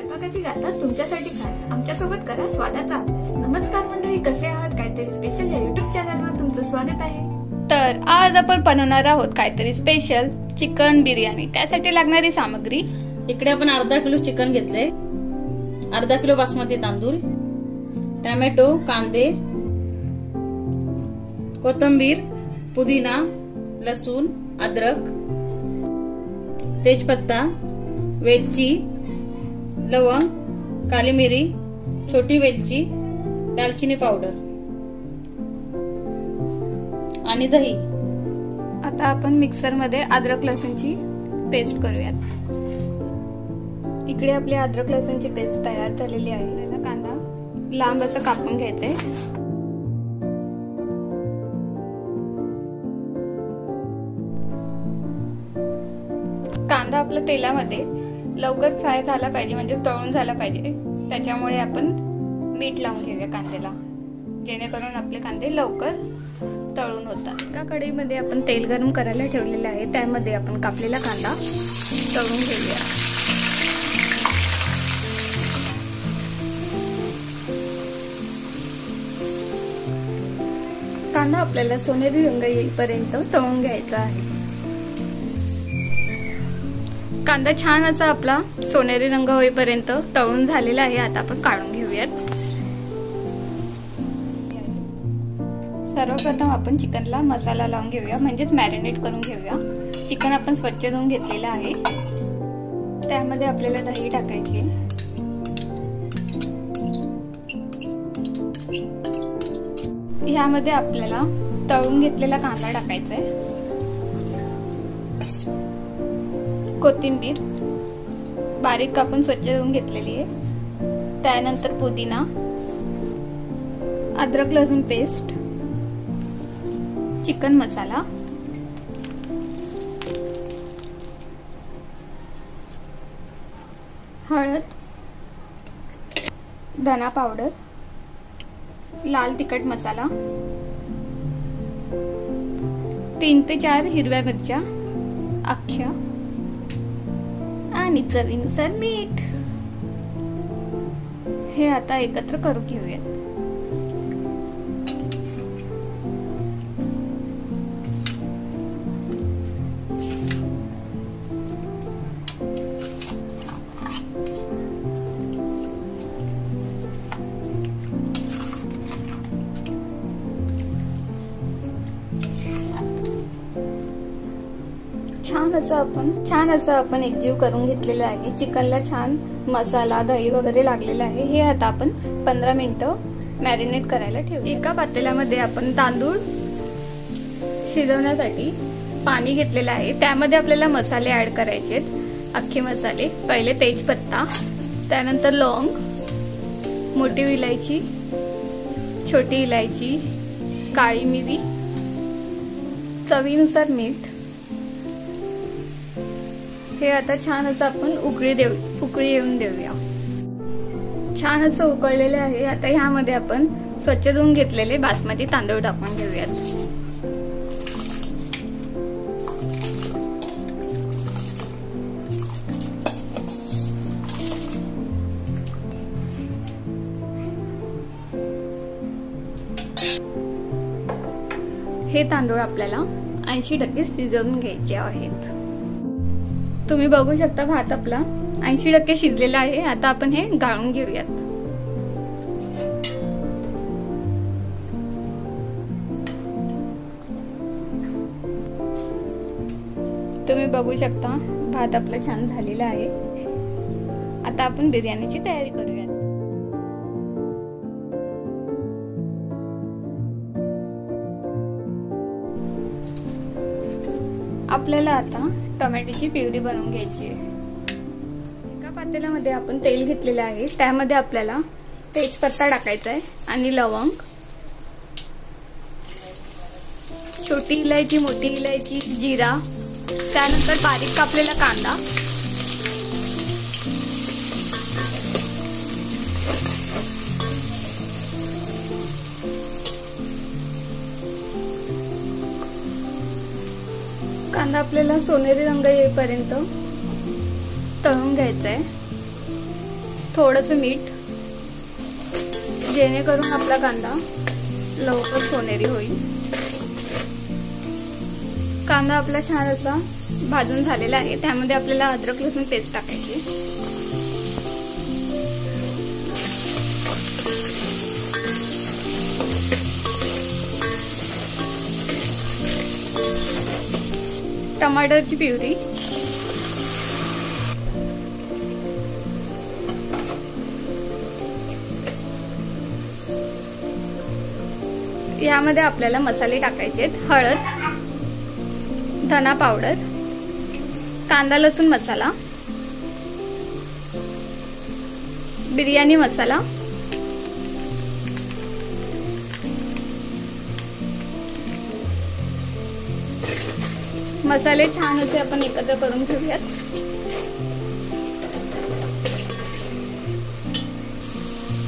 स्वयंपाकाची गाथा तुमच्यासाठी खास आमच्यासोबत करा स्वादाचा अभ्यास। नमस्कार मंडळी, कसे आहात? काहीतरी स्पेशल या युट्यूब चॅनलवर तुमचं स्वागत आहे। तर आज आपण बनवणार आहोत काहीतरी स्पेशल चिकन बिर्याणी। त्यासाठी लागणारी सामग्री, इकडे आपण अर्धा किलो चिकन घेतले, अर्धा किलो बासमती तांदूळ, टोमॅटो, कांदे, कोथिंबीर, पुदिना, लसूण, अद्रक, तेजपत्ता, वेलची, लवंग, काली मिरी, छोटी वेलची, दालचिनी पावडर आणि दही। आता आपण मिक्सर मध्ये अद्रक लसूणची पेस्ट करूयात। इकडे आपली अद्रक लसूणची पेस्ट तयार झालेली आहे। याला कांदा लांब असं कापून घ्यायचंय। कांदा आपल्या तेलामध्ये लवकर फ्राय झाला पाहिजे, म्हणजे तळून झाला पाहिजे। त्याच्यामुळे आपण मीठ लावून घेऊया कांद्याला, जेणेकरून आपले कांदे लवकर तळून होतात। एका कढईमध्ये आपण तेल गरम करायला ठेवलेले आहे, त्यामध्ये आपण कापलेला कांदा तळून घेऊया। कांदा आपल्याला सोनेरी रंग येईपर्यंत तळून घ्यायचा आहे। कांदा छान असा आपला सोनेरी रंग होईपर्यंत तळून झालेला आहे। आता आपण काढून घेऊयात। सर्वप्रथम आपण चिकनला मसाला लावून घेऊया, म्हणजेच मॅरिनेट करून घेऊया। चिकन आपण स्वच्छ धुवून घेतलेलं आहे। त्यामध्ये आपल्याला दही टाकायची, ह्यामध्ये आपल्याला तळून घेतलेला कांदा टाकायचा आहे, कोथिंबीर बारीक कापून स्वच्छ धुवून घेतलेली आहे, त्यानंतर पुदिना, अद्रक लसूण पेस्ट, चिकन मसाला, हळद, धना पावडर, लाल तिखट मसाला, 3 ते 4 हिरव्या मिरच्या अख्ख्या आणि चवीनुसार मीठ। हे आता एकत्र करून घेऊया। छान असं आपण एकजीव करून घेतलेलं आहे। चिकनला छान मसाला, दही वगैरे लागलेला आहे। हे आता आपण 15 मिनिटं मॅरिनेट करायला ठेवू। एका पातेल्यामध्ये आपण तांदूळ शिजवण्यासाठी पाणी घेतलेलं आहे, त्यामध्ये आपल्याला मसाले ऍड करायचे, अख्खे मसाले। पहिले तेजपत्ता, त्यानंतर लवंग, मोठी इलायची, छोटी इलायची, काळी मिरी, चवीनुसार मीठ। हे आता छान असं आपण उकळी येऊन देऊया। छान असं उकळलेले आहे। आता ह्यामध्ये आपण स्वच्छ धुवून घेतलेले बासमती तांदूळ टाकून घेऊयात। हे तांदूळ आपल्याला 80% शिजवून घ्यायचे आहेत। तुम्ही बघू शकता भात आपला 80% शिजलेला आहे। आता आपण हे गाळून घेऊयात। तुम्ही बघू शकता भात आपला छान झालेला आहे। आता आपण बिर्याणीची तयारी करूयात। आपल्याला आता टोमॅटोची प्युरी बनवून घ्यायची आहे। एका पातेल्यामध्ये आपण तेल घेतलेलं आहे, त्यामध्ये आपल्याला तेजपत्ता टाकायचा आहे आणि लवंग, छोटी इलायची, मोठी इलायची, जिरा, त्यानंतर बारीक कापलेला कांदा, कांदा आपल्याला सोनेरी रंग येईपर्यंत तळून घ्यायचा आहे। थोडंसं मीठ, जेणेकरून आपला कांदा लवकर सोनेरी होईल. कांदा आपला छान असा भाजून झालेला आहे. त्यामध्ये आपल्याला अद्रक लसूण पेस्ट टाकायची. टमाटरची प्युरी, यामध्ये आपल्याला मसाले टाकायचे आहेत. हळद, धना पावडर, कांदा लसूण मसाला, बिर्याणी मसाला, मसाले छान असे आपण एकत्र करून घेऊयात.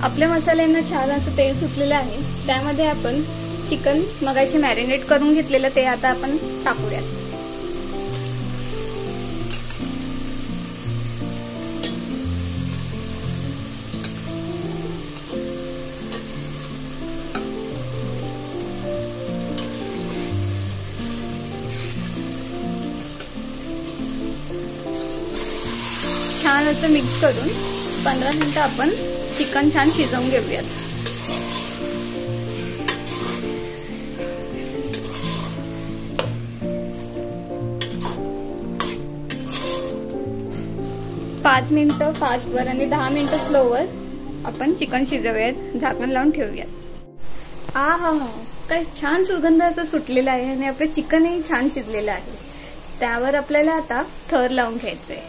आपल्या मसाल्यांना छान असं तेल सुटलेलं आहे. त्यामध्ये आपण चिकन मगाशी मॅरिनेट करून घेतलेलं ते आता आपण टाकूयात. छान असं मिक्स करून 15 मिनिटं आपण चिकन छान शिजवून घेऊयात. पाच मिनिटं फास्टवर आणि 10 मिनिटं स्लोवर आपण चिकन शिजवूयात. झाकण लावून ठेवूयात. हा काय छान सुगंध असा सुटलेला आहे आणि आपलं चिकनही छान शिजलेलं आहे. त्यावर आपल्याला आता थर लावून घ्यायचंय.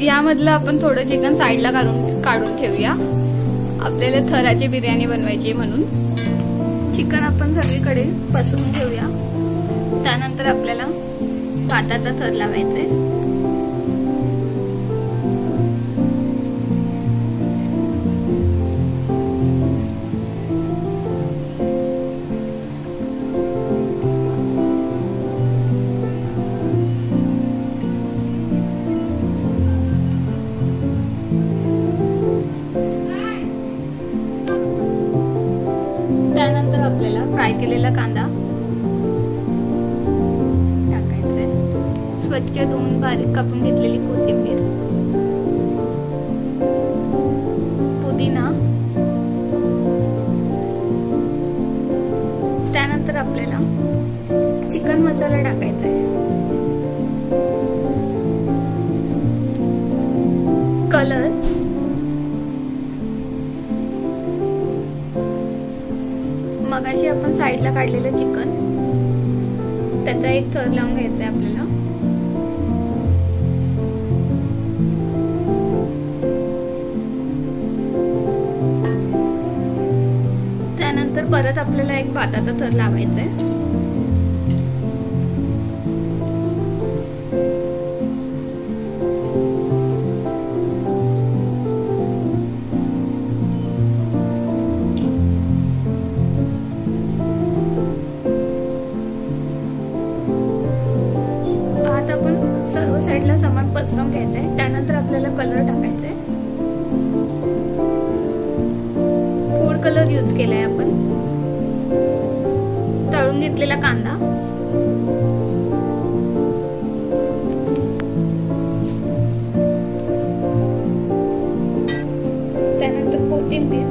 यामधलं आपण थोडं चिकन साईडला काढून ठेवूया. आपल्याला थराची बिर्याणी बनवायची म्हणून चिकन आपण सगळीकडे पसरून ठेवूया. त्यानंतर आपल्याला भाताचा थर लावायचा आहे. त्यानंतर आपल्याला फ्राय केलेला कांदा टाकायचा आहे. स्वच्छ धुवून बारीक कापून घेतलेली कोथिंबीर, पुदिना, त्यानंतर आपल्याला चिकन मसाला टाकायचा आहे. कलर, मगाशी आपण साईडला काढलेलं चिकन, त्याचा एक थर लावून घ्यायचा आहे आपल्याला. त्यानंतर परत आपल्याला एक भाताचा थर लावायचा आहे. साईडला समान पसरवून घ्यायचंय. त्यानंतर आपल्याला कलर टाकायचाय. फूड कलर यूज केलाय आपण. तळून घेतलेला कांदा, त्यानंतर कोथिंबीर,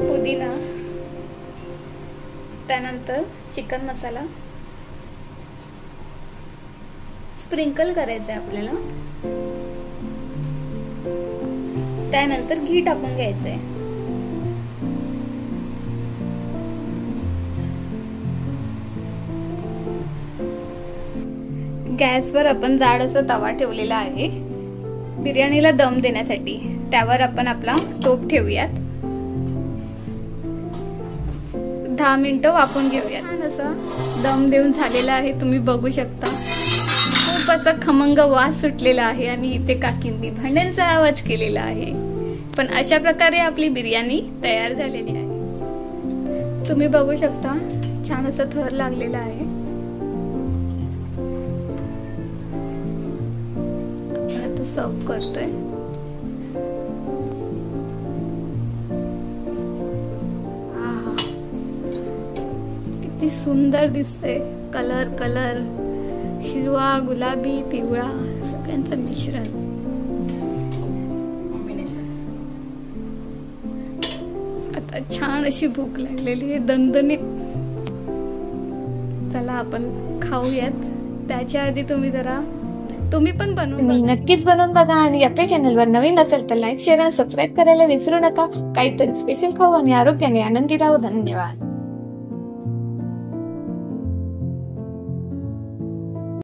पुदिना, त्यानंतर चिकन मसाला स्प्रिंकल करायचा आहे आपल्याला. त्यानंतर घी टाकून घ्यायचंय. गॅसवर आपण जाड असा तवा ठेवलेला आहे बिर्याणीला दम देण्यासाठी. त्यावर आपण आपला टोप ठेवूयात. 10 मिनिटं वाफवून घेऊयात. छान असा दम देऊन झालेला आहे. तुम्ही बघू शकता खूप असा खमंग वास सुटलेला आहे आणि इथे काकींनी भांड्यांचा आवाज केलेला आहे. पण अशा प्रकारे आपली बिर्याणी तयार झालेली आहे. तुम्ही बघू शकता छान असा थर लागलेला आहे. सर्व करतोय. किती सुंदर दिसतंय. कलर कलर हिरवा, गुलाबी, पिवळा सगळ्यांचं मिश्रण. आता छान अशी भूक लागलेली आहे दणदणीत. चला आपण खाऊयात. त्याच्या आधी तुम्ही पण बनवून नक्कीच बनवून बघा. आणि आपल्या चॅनलवर नवीन असेल तर लाईक, शेअर आणि सबस्क्राईब करायला विसरू नका. काहीतरी स्पेशल खाऊ आणि आरोग्याने आनंदी राहू. धन्यवाद.